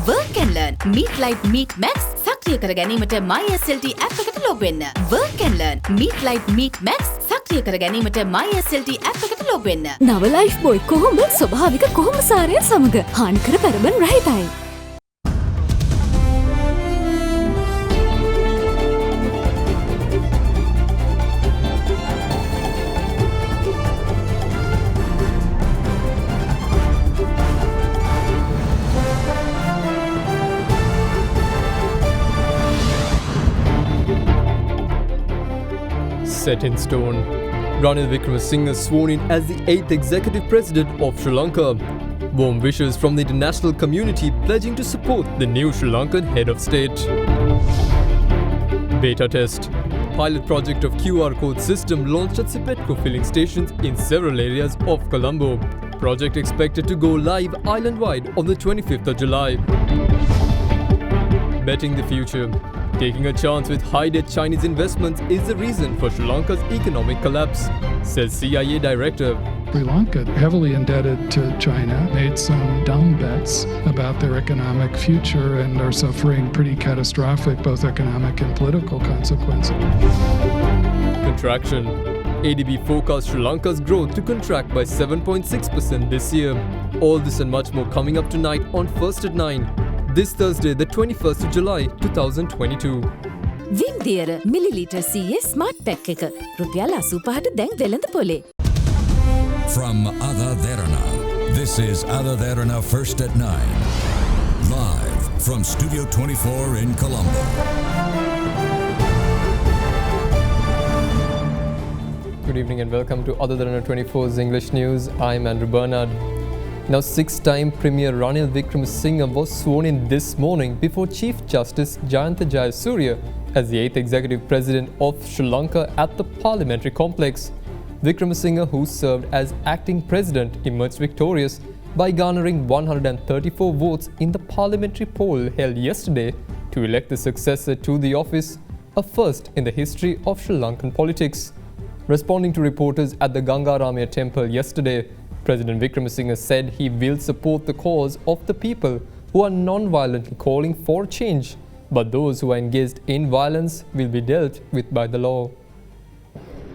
Work and learn. Meet Light Meet Max. සක්‍රිය කර ගැනීමට MySLT app එකට log වෙන්න. Work and learn. Meet Light Meet Max. සක්‍රිය කර ගැනීමට MySLT app එකට log වෙන්න. නව ලයිෆ් බොයි කොහොමද ස්වභාවික කොහොම සාරයන් සමග හානිකර පැරබන් රහිතයි. Set in stone. Ranil Wickremesinghe sworn in as the 8th Executive President of Sri Lanka. Warm wishes from the international community pledging to support the new Sri Lankan head of state. Beta test. Pilot project of QR code system launched at Sipetco filling stations in several areas of Colombo. Project expected to go live island-wide on the 25th of July. Betting the future. Taking a chance with high-debt Chinese investments is the reason for Sri Lanka's economic collapse, says CIA Director. Sri Lanka, heavily indebted to China, made some dumb bets about their economic future and are suffering pretty catastrophic both economic and political consequences. Contraction. ADB forecasts Sri Lanka's growth to contract by 7.6% this year. All this and much more coming up tonight on First at 9. This Thursday, the 21st of July, 2022. විම්දියර millilitre 100 smart pack එක රුපියල් 85ට දැන් වෙළඳ පොලේ. From AdaDerana, this is AdaDerana First at 9. Live from Studio 24 in Colombo. Good evening and welcome to AdaDerana 24's English News. I'm Andrew Bernard. Now, six-time Premier Ranil Wickremesinghe was sworn in this morning before Chief Justice Jayantha Jayasuriya as the 8th Executive President of Sri Lanka at the Parliamentary Complex. Wickremesinghe, who served as acting president, emerged victorious by garnering 134 votes in the parliamentary poll held yesterday to elect the successor to the office, a first in the history of Sri Lankan politics. Responding to reporters at the Gangaramaya temple yesterday, President Wickremesinghe said he will support the cause of the people who are non-violently calling for change, but those who are engaged in violence will be dealt with by the law.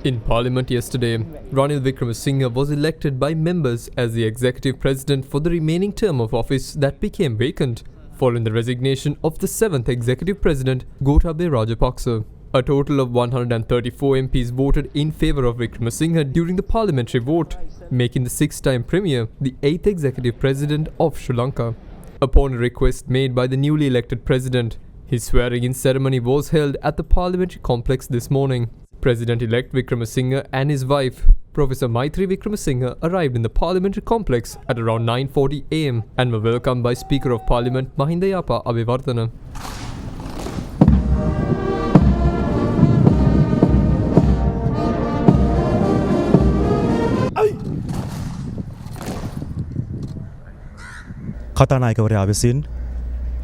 In Parliament yesterday, Ranil Wickremesinghe was elected by members as the executive president for the remaining term of office that became vacant following the resignation of the 7th executive president, Gotabaya Rajapaksa. A total of 134 MPs voted in favour of Wickremesinghe during the parliamentary vote, making the six-time Premier the 8th Executive President of Sri Lanka. Upon a request made by the newly elected President, his swearing-in ceremony was held at the Parliamentary Complex this morning. President-elect Wickremesinghe and his wife, Professor Maitri Wickremesinghe, arrived in the Parliamentary Complex at around 9:40 am and were welcomed by Speaker of Parliament Mahinda Yapa Abewardhana. කතානායකවරයා විසින්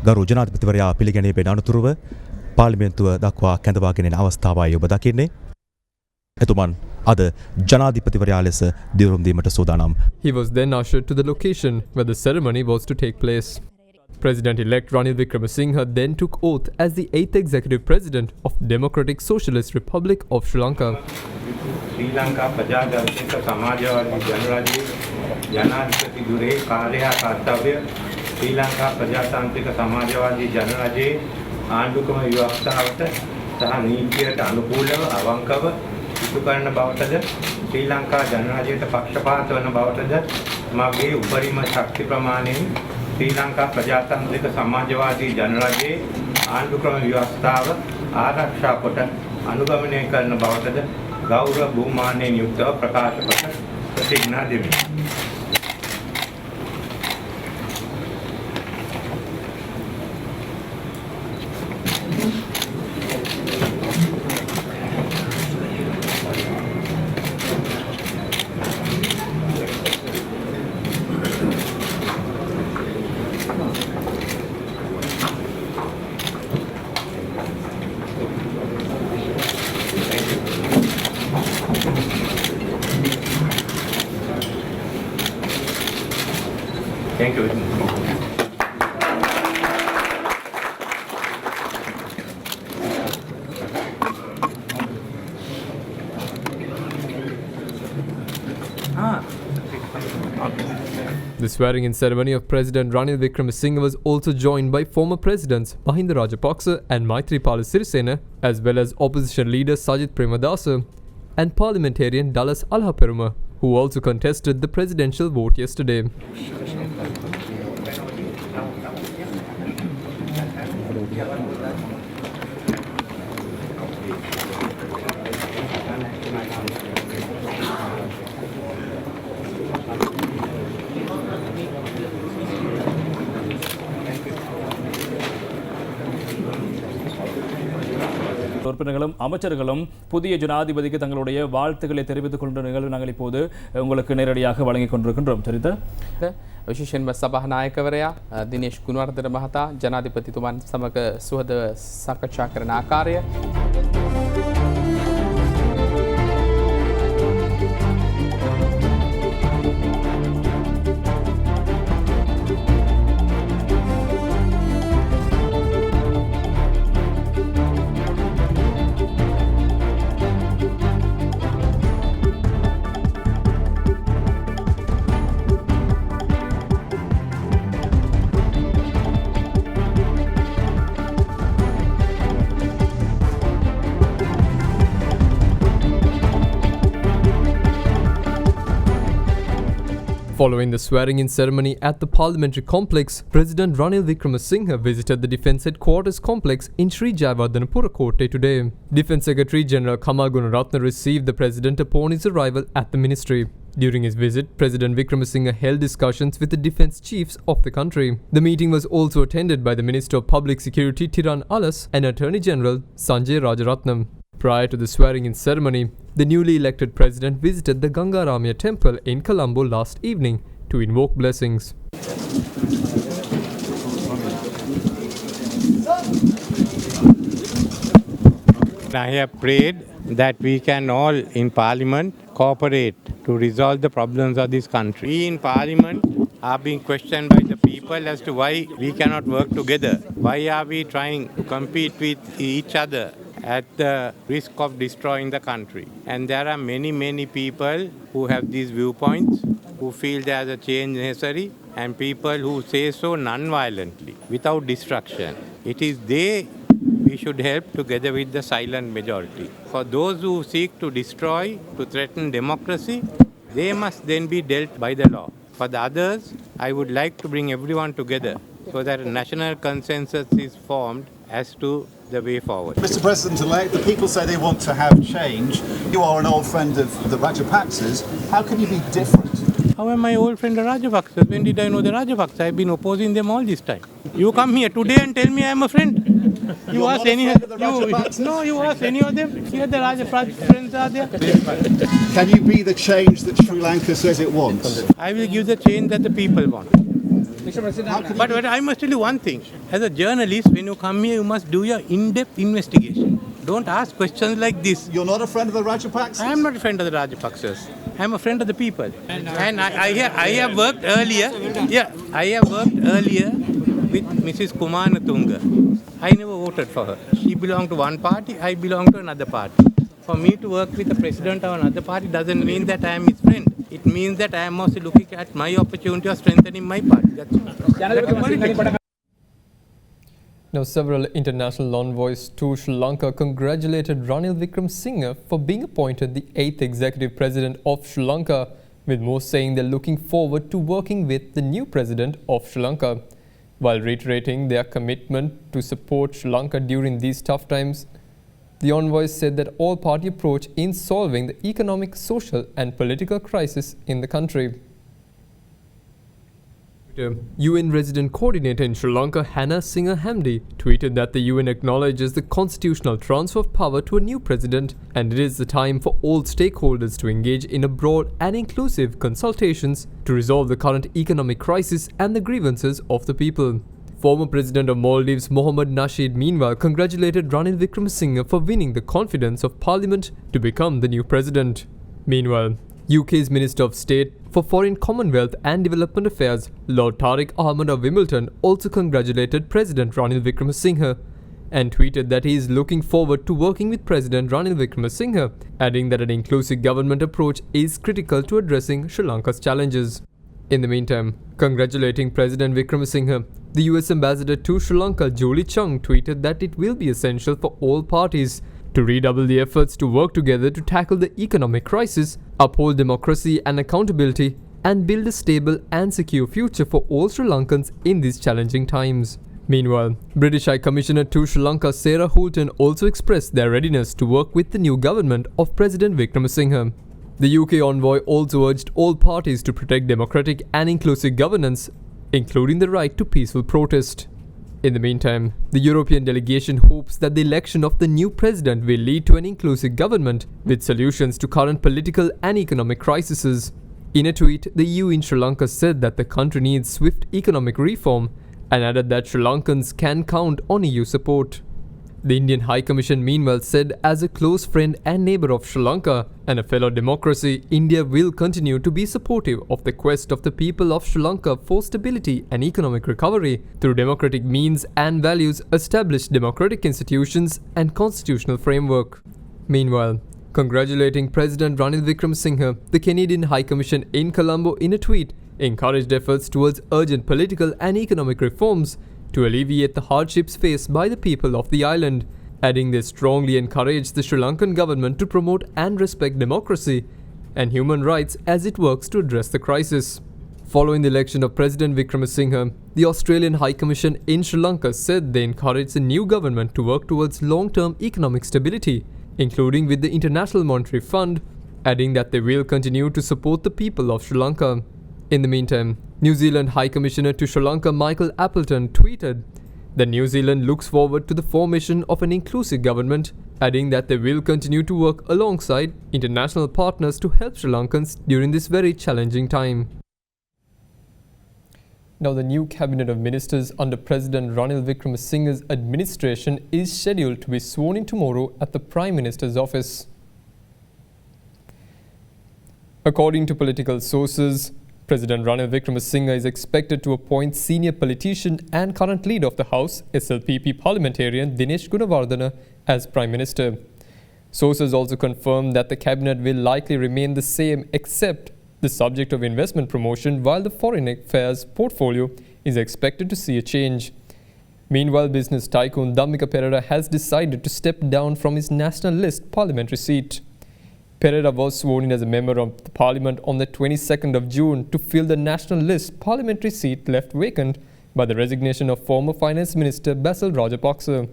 ගරු ජනාධිපතිවරයා පිළිගැනීමේ අනතුරුව පාර්ලිමේන්තුව දක්වා කැඳවාගෙන එන අවස්ථාවයි ඔබ දකින්නේ. එතුමන් අද ජනාධිපතිවරයා ලෙස දියුරුම් දීමට සූදානම්. He was then ushered to the location where the ceremony was to take place. President-elect Ranil Wickremesinghe then took oath as the 8th Executive President of Democratic Socialist Republic of Sri Lanka. Sri Lanka ප්‍රජාතන්ත්‍රික සමාජවාදී ජනරාජ්‍යයේ ජනාධිපති දුරේ කාර්ය කර්තව්‍ය ශ්‍රී ලංකා ප්‍රජාතාන්ත්‍රික සමාජවාදී ජනරාජ්‍යයේ ආණ්ඩුක්‍රම ව්‍යවස්ථාවට සහ නීතියට අනුකූලව අවංකව ඉටු කරන බවටද ශ්‍රී ලංකා ජනරාජ්‍යයට පක්ෂපාත වන බවටද මගේ උපරිම ශක්ති ප්‍රමාණයෙන් ශ්‍රී ලංකා ප්‍රජාතාන්ත්‍රික සමාජවාදී ජනරාජ්‍යයේ ආණ්ඩුක්‍රම ව්‍යවස්ථාව ආරක්ෂා කොට අනුගමනය කරන බවටද ගෞරව බහුමානයෙන් යුක්තව ප්‍රකාශ කොට ප්‍රතිඥා දෙමි. Thank you. The swearing-in ceremony of President Ranil Wickremesinghe was also joined by former presidents Mahinda Rajapaksa and Maithripala Sirisena, as well as opposition leader Sajith Premadasa and parliamentarian Dallas Alhaperuma, who also contested the presidential vote yesterday. உறுப்பினர்களும் அமைச்சர்களும் புதிய ஜனாதிபதிக்கு தங்களுடைய வாழ்த்துக்களை தெரிவித்துக் கொண்ட நிகழ்வு நாங்கள் இப்போது உங்களுக்கு நேரடியாக வழங்கிக் கொண்டிருக்கின்றோம். சரிதா විශේෂයෙන්ම සභානායකවරයා දිනේෂ් ගුණවර්ධන මහතා ජනාධිපතිතුමන් සමග සුහද සාකච්ඡා කරන ආකාරය Following the swearing-in ceremony at the parliamentary complex, President Ranil Wickremesinghe visited the Defence Headquarters complex in Sri Jayawardhanapura Kotte today. Defence Secretary General Kamal Gunaratne received the President upon his arrival at the ministry. During his visit, President Wickremesinghe held discussions with the defence chiefs of the country. The meeting was also attended by the Minister of Public Security Tiran Alas and Attorney General Sanjay Rajaratnam. Prior to the swearing-in ceremony, the newly elected president visited the Gangaramya temple in Colombo last evening to invoke blessings. I have prayed that we can all in Parliament cooperate to resolve the problems of this country. We in Parliament are being questioned by the people as to why we cannot work together. Why are we trying to compete with each other at the risk of destroying the country? And there are many people who have these viewpoints, who feel there is a change necessary, and people who say so non-violently, without destruction. It is they we should help together with the silent majority. For those who seek to destroy, to threaten democracy, they must then be dealt by the law. For the others, I would like to bring everyone together so that a national consensus is formed as to the way forward. Mr. President-elect, the people say they want to have change. You are an old friend of the Rajapaksas. How can you be different? How am I old friend of Rajapaksas? When did I know the Rajapaksas? I've been opposing them all this time. You come here today and tell me I am a friend. You ask any of them. Here the Rajapaksas friends are there. Can you be the change that Sri Lanka says it wants? I will give the change that the people want. But I must tell you one thing. As a journalist, when you come here, you must do your in-depth investigation. Don't ask questions like this. You're not a friend of the Rajapaksas? I am not a friend of the Rajapaksas. I am a friend of the people. And I have worked earlier. Yeah, I have worked earlier with Mrs. Kumanatunga. I never voted for her. She belonged to one party, I belong to another party. For me to work with the president of another party doesn't mean that I am his friend. It means that I am also looking at my opportunity of strengthening my party. That's Now, several international envoys to Sri Lanka congratulated Ranil Wickremesinghe for being appointed the 8th executive president of Sri Lanka, with most saying they're looking forward to working with the new president of Sri Lanka. While reiterating their commitment to support Sri Lanka during these tough times, the envoys said that all-party approach in solving the economic, social and political crisis in the country. UN Resident Coordinator in Sri Lanka, Hannah Singer Hamdi, tweeted that the UN acknowledges the constitutional transfer of power to a new president, and it is the time for all stakeholders to engage in a broad and inclusive consultations to resolve the current economic crisis and the grievances of the people. Former President of Maldives Mohammad Nasheed meanwhile congratulated Ranil Wickremesinghe for winning the confidence of Parliament to become the new president. Meanwhile, UK's Minister of State for Foreign Commonwealth and Development Affairs, Lord Tariq Ahmad of Wimbledon, also congratulated President Ranil Wickremesinghe and tweeted that he is looking forward to working with President Ranil Wickremesinghe, adding that an inclusive government approach is critical to addressing Sri Lanka's challenges. In the meantime, congratulating President Wickremesinghe, the US ambassador to Sri Lanka, Julie Chung, tweeted that it will be essential for all parties to redouble the efforts to work together to tackle the economic crisis, uphold democracy and accountability, and build a stable and secure future for all Sri Lankans in these challenging times. Meanwhile, British High Commissioner to Sri Lanka Sarah Houlton also expressed their readiness to work with the new government of President Wickremesinghe. The UK envoy also urged all parties to protect democratic and inclusive governance, including the right to peaceful protest. In the meantime, the European delegation hopes that the election of the new president will lead to an inclusive government with solutions to current political and economic crises. In a tweet, the EU in Sri Lanka said that the country needs swift economic reform and added that Sri Lankans can count on EU support. The Indian High Commission meanwhile said, as a close friend and neighbour of Sri Lanka and a fellow democracy, India will continue to be supportive of the quest of the people of Sri Lanka for stability and economic recovery through democratic means and values, established democratic institutions and constitutional framework. Meanwhile, congratulating President Ranil Wickremesinghe, the Canadian High Commission in Colombo in a tweet encouraged efforts towards urgent political and economic reforms to alleviate the hardships faced by the people of the island, adding they strongly encourage the Sri Lankan government to promote and respect democracy and human rights as it works to address the crisis. Following the election of President Wickremesinghe, the Australian High Commission in Sri Lanka said they encourage the new government to work towards long-term economic stability, including with the International Monetary Fund, adding that they will continue to support the people of Sri Lanka. In the meantime, New Zealand High Commissioner to Sri Lanka Michael Appleton tweeted that New Zealand looks forward to the formation of an inclusive government, adding that they will continue to work alongside international partners to help Sri Lankans during this very challenging time. Now, the new cabinet of ministers under President Ranil Wickremesinghe's administration is scheduled to be sworn in tomorrow at the Prime Minister's office. According to political sources, President Ranil Wickremesinghe is expected to appoint senior politician and current leader of the House, SLPP parliamentarian Dinesh Gunawardena, as Prime Minister. Sources also confirm that the cabinet will likely remain the same except the subject of investment promotion, while the foreign affairs portfolio is expected to see a change. Meanwhile, business tycoon Dhammika Perera has decided to step down from his National List parliamentary seat. Perera was sworn in as a member of the parliament on the 22nd of June to fill the National List parliamentary seat left vacant by the resignation of former Finance Minister Basil Rajapaksa.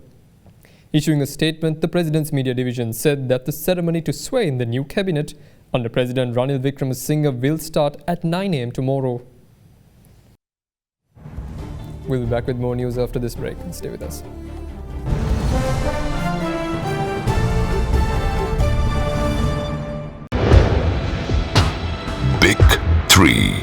Issuing a statement, the President's Media Division said that the ceremony to swear in the new cabinet under President Ranil Wickremesinghe will start at 9 a.m. tomorrow. We'll be back with more news after this break. Stay with us. Big 3.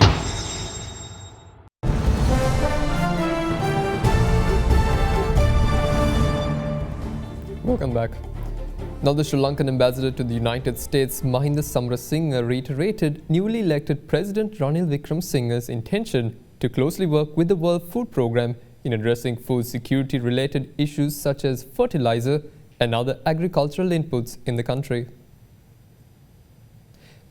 Welcome back. Now, the Sri Lankan ambassador to the United States, Mahinda Samarasinha, reiterated newly elected President Ranil Wickremesinghe's intention to closely work with the World Food Programme in addressing food security-related issues such as fertilizer and other agricultural inputs in the country.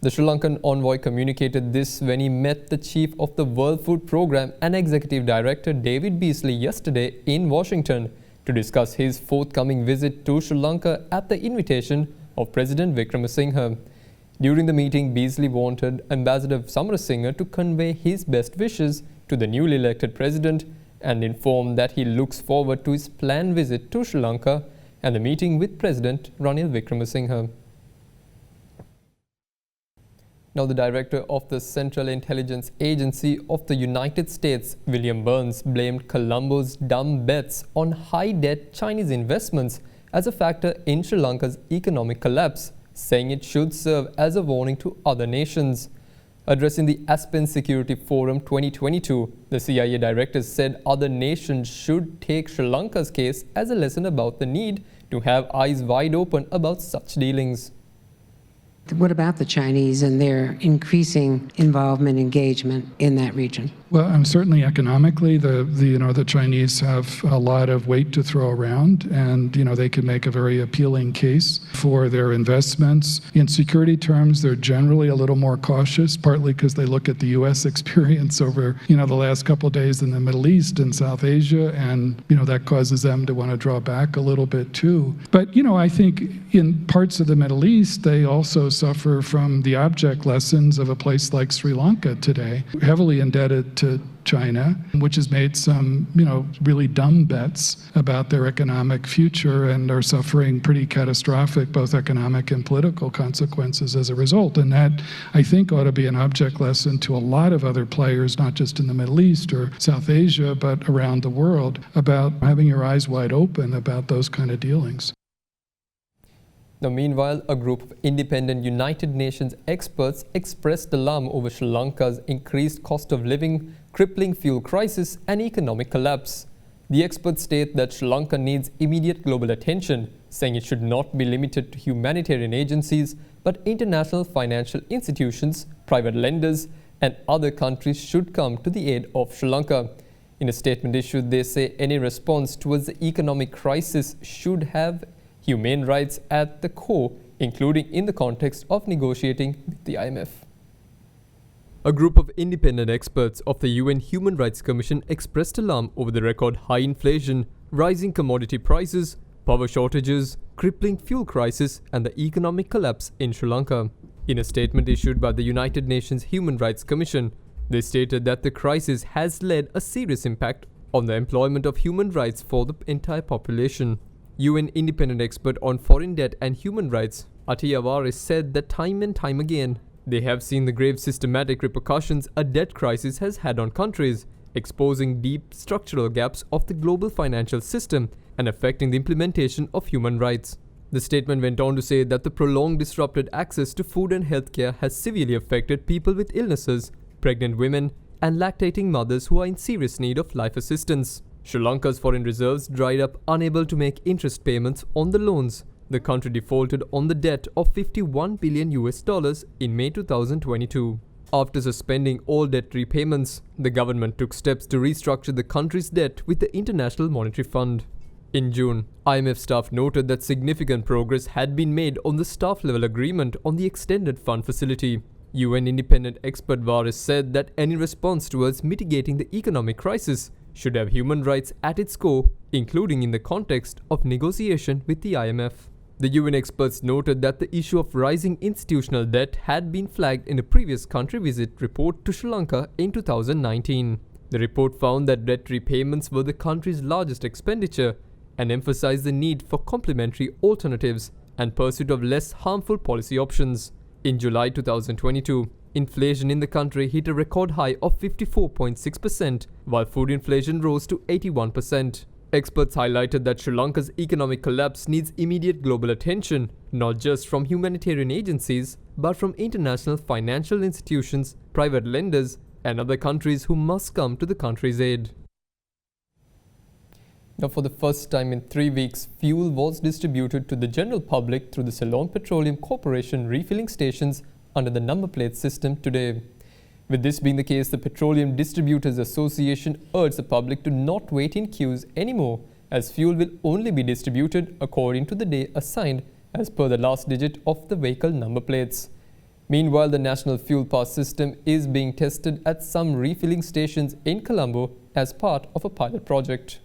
The Sri Lankan envoy communicated this when he met the chief of the World Food Programme and Executive Director David Beasley yesterday in Washington to discuss his forthcoming visit to Sri Lanka at the invitation of President Wickremesinghe. During the meeting, Beasley wanted Ambassador Samarasinha to convey his best wishes to the newly elected president and informed that he looks forward to his planned visit to Sri Lanka and the meeting with President Ranil Wickremesinghe. Now, the director of the Central Intelligence Agency of the United States, William Burns, blamed Colombo's dumb bets on high-debt Chinese investments as a factor in Sri Lanka's economic collapse, saying it should serve as a warning to other nations. Addressing the Aspen Security Forum 2022, the CIA director said other nations should take Sri Lanka's case as a lesson about the need to have eyes wide open about such dealings. What about the Chinese and their increasing involvement, engagement in that region? Well, certainly economically, the Chinese have a lot of weight to throw around, and they can make a very appealing case for their investments. In security terms, they're generally a little more cautious, partly because they look at the U.S. experience over the last couple of days in the Middle East and South Asia, and that causes them to want to draw back a little bit too. But I think in parts of the Middle East, they also suffer from the object lessons of a place like Sri Lanka today, heavily indebted to China, which has made some, really dumb bets about their economic future and are suffering pretty catastrophic both economic and political consequences as a result. And that, I think, ought to be an object lesson to a lot of other players, not just in the Middle East or South Asia, but around the world, about having your eyes wide open about those kind of dealings. Now, meanwhile, a group of independent United Nations experts expressed alarm over Sri Lanka's increased cost of living, crippling fuel crisis, and economic collapse. The experts state that Sri Lanka needs immediate global attention, saying it should not be limited to humanitarian agencies, but international financial institutions, private lenders, and other countries should come to the aid of Sri Lanka. In a statement issued, they say any response towards the economic crisis should have human rights at the core, including in the context of negotiating with the IMF. A group of independent experts of the UN Human Rights Commission expressed alarm over the record high inflation, rising commodity prices, power shortages, crippling fuel crisis, and the economic collapse in Sri Lanka. In a statement issued by the United Nations Human Rights Commission, they stated that the crisis has led a serious impact on the employment of human rights for the entire population. UN independent expert on foreign debt and human rights, Atiya Varis, said that time and time again, they have seen the grave systematic repercussions a debt crisis has had on countries, exposing deep structural gaps of the global financial system and affecting the implementation of human rights. The statement went on to say that the prolonged disrupted access to food and healthcare has severely affected people with illnesses, pregnant women, and lactating mothers who are in serious need of life assistance. Sri Lanka's foreign reserves dried up, unable to make interest payments on the loans. The country defaulted on the debt of $51 billion in May 2022. After suspending all debt repayments, the government took steps to restructure the country's debt with the International Monetary Fund. In June, IMF staff noted that significant progress had been made on the staff-level agreement on the extended fund facility. UN independent expert Varis said that any response towards mitigating the economic crisis should have human rights at its core, including in the context of negotiation with the IMF. The UN experts noted that the issue of rising institutional debt had been flagged in a previous country visit report to Sri Lanka in 2019. The report found that debt repayments were the country's largest expenditure and emphasized the need for complementary alternatives and pursuit of less harmful policy options. In July 2022, inflation in the country hit a record high of 54.6%, while food inflation rose to 81%. Experts highlighted that Sri Lanka's economic collapse needs immediate global attention, not just from humanitarian agencies, but from international financial institutions, private lenders, and other countries who must come to the country's aid. Now, for the first time in 3 weeks, fuel was distributed to the general public through the Ceylon Petroleum Corporation refilling stations under the number plate system today. With this being the case, the Petroleum Distributors Association urged the public to not wait in queues anymore, as fuel will only be distributed according to the day assigned as per the last digit of the vehicle number plates. Meanwhile, the National Fuel Pass system is being tested at some refilling stations in Colombo as part of a pilot project.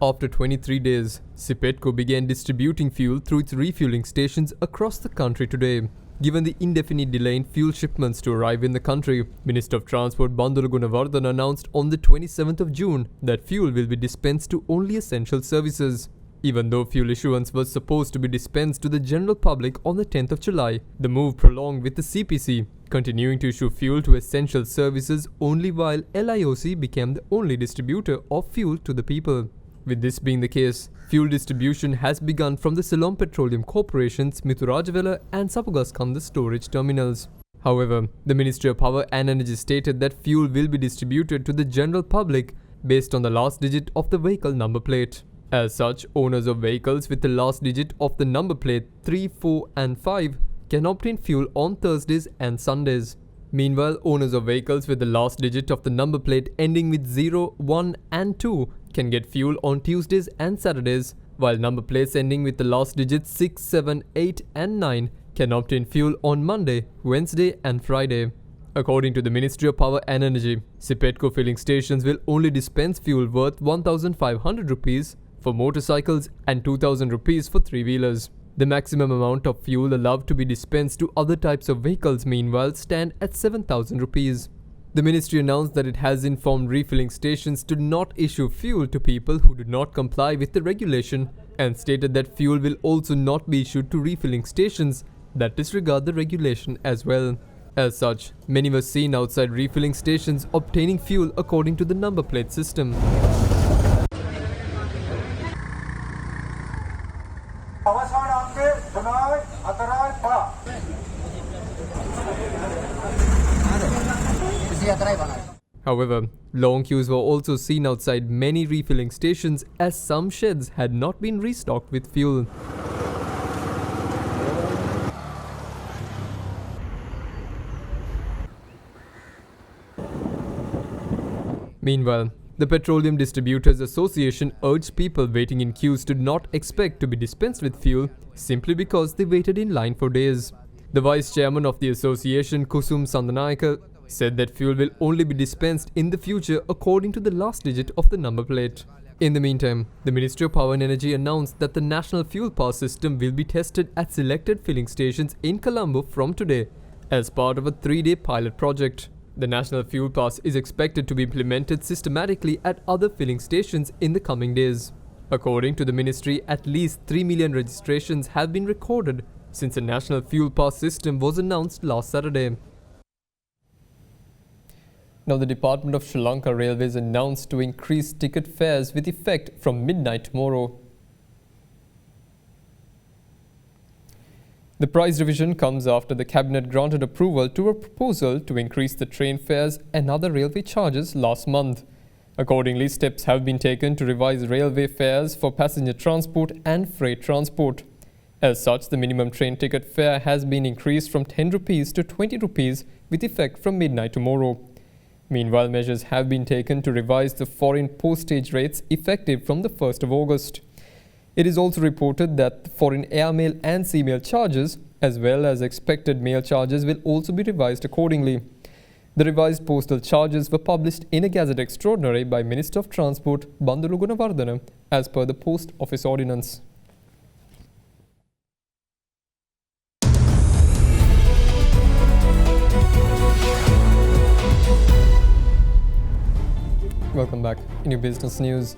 After 23 days, Sipetco began distributing fuel through its refueling stations across the country today. Given the indefinite delay in fuel shipments to arrive in the country, Minister of Transport Bandula Gunawardana announced on the 27th of June that fuel will be dispensed to only essential services. Even though fuel issuance was supposed to be dispensed to the general public on the 10th of July, the move prolonged with the CPC, continuing to issue fuel to essential services only while LIOC became the only distributor of fuel to the people. With this being the case, fuel distribution has begun from the Ceylon Petroleum Corporation's Mithurajavela and Sapugaskanda storage terminals. However, the Ministry of Power and Energy stated that fuel will be distributed to the general public based on the last digit of the vehicle number plate. As such, owners of vehicles with the last digit of the number plate 3, 4 and 5 can obtain fuel on Thursdays and Sundays. Meanwhile, owners of vehicles with the last digit of the number plate ending with 0, 1 and 2 can get fuel on Tuesdays and Saturdays, while number plates ending with the last digits 6, 7, 8 and 9 can obtain fuel on Monday, Wednesday and Friday. According to the Ministry of Power and Energy, Sipetco filling stations will only dispense fuel worth 1,500 rupees for motorcycles and 2,000 rupees for three-wheelers. The maximum amount of fuel allowed to be dispensed to other types of vehicles meanwhile stand at 7,000 rupees. The ministry announced that it has informed refilling stations to not issue fuel to people who do not comply with the regulation and stated that fuel will also not be issued to refilling stations that disregard the regulation as well. As such, many were seen outside refilling stations obtaining fuel according to the number plate system. However, long queues were also seen outside many refilling stations as some sheds had not been restocked with fuel. Meanwhile, the Petroleum Distributors Association urged people waiting in queues to not expect to be dispensed with fuel simply because they waited in line for days. The vice chairman of the association, Kusum Sandanayaka, said that fuel will only be dispensed in the future according to the last digit of the number plate. In the meantime, the Ministry of Power and Energy announced that the National Fuel Pass system will be tested at selected filling stations in Colombo from today as part of a 3-day pilot project. The National Fuel Pass is expected to be implemented systematically at other filling stations in the coming days. According to the ministry, at least 3 million registrations have been recorded since the National Fuel Pass system was announced last Saturday. Now, the Department of Sri Lanka Railways announced to increase ticket fares with effect from midnight tomorrow. The price revision comes after the Cabinet granted approval to a proposal to increase the train fares and other railway charges last month. Accordingly, steps have been taken to revise railway fares for passenger transport and freight transport. As such, the minimum train ticket fare has been increased from 10 rupees to 20 rupees with effect from midnight tomorrow. Meanwhile, measures have been taken to revise the foreign postage rates effective from the 1st of August. It is also reported that the foreign airmail and sea mail charges, as well as expected mail charges, will also be revised accordingly. The revised postal charges were published in a Gazette Extraordinary by Minister of Transport Bandulu Gunawardana as per the Post Office Ordinance. Welcome back. In your business news,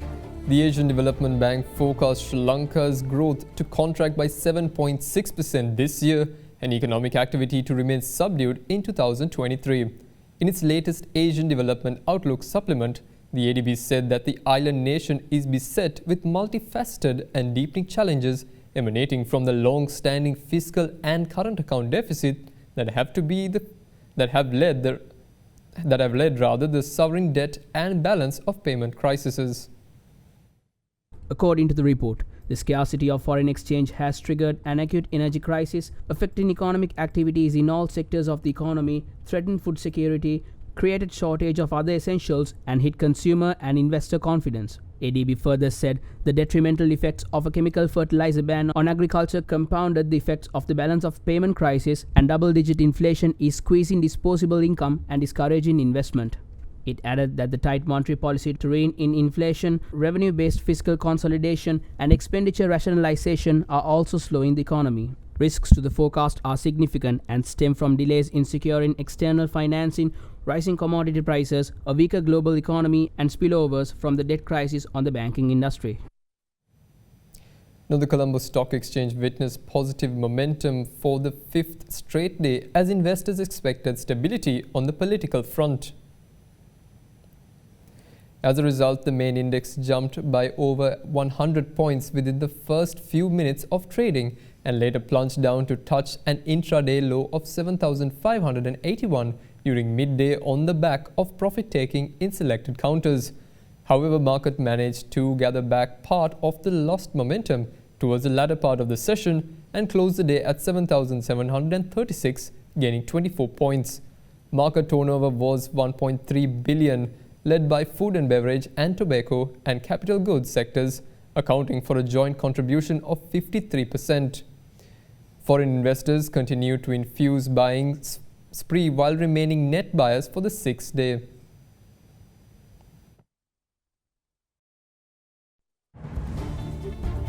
the Asian Development Bank forecasts Sri Lanka's growth to contract by 7.6% this year and economic activity to remain subdued in 2023. In its latest Asian Development Outlook supplement, the ADB said that the island nation is beset with multifaceted and deepening challenges emanating from the long-standing fiscal and current account deficit that have led the sovereign debt and balance of payment crises. According to the report, the scarcity of foreign exchange has triggered an acute energy crisis, affecting economic activities in all sectors of the economy, threatened food security, created shortage of other essentials, and hit consumer and investor confidence. ADB further said the detrimental effects of a chemical fertilizer ban on agriculture compounded the effects of the balance of payment crisis, and double-digit inflation is squeezing disposable income and discouraging investment. It added that the tight monetary policy to rein in inflation, revenue-based fiscal consolidation, and expenditure rationalization are also slowing the economy. Risks to the forecast are significant and stem from delays in securing external financing, rising commodity prices, a weaker global economy, and spillovers from the debt crisis on the banking industry. Now, the Colombo Stock Exchange witnessed positive momentum for the 5th straight day as investors expected stability on the political front. As a result, the main index jumped by over 100 points within the first few minutes of trading and later plunged down to touch an intraday low of 7,581 during midday on the back of profit-taking in selected counters. However, market managed to gather back part of the lost momentum towards the latter part of the session and closed the day at 7,736, gaining 24 points. Market turnover was 1.3 billion, led by food and beverage and tobacco and capital goods sectors, accounting for a joint contribution of 53%. Foreign investors continued to infuse buying spree while remaining net buyers for the sixth day.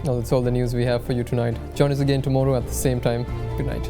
Now that's all the news we have for you tonight. Join us again tomorrow at the same time. Good night.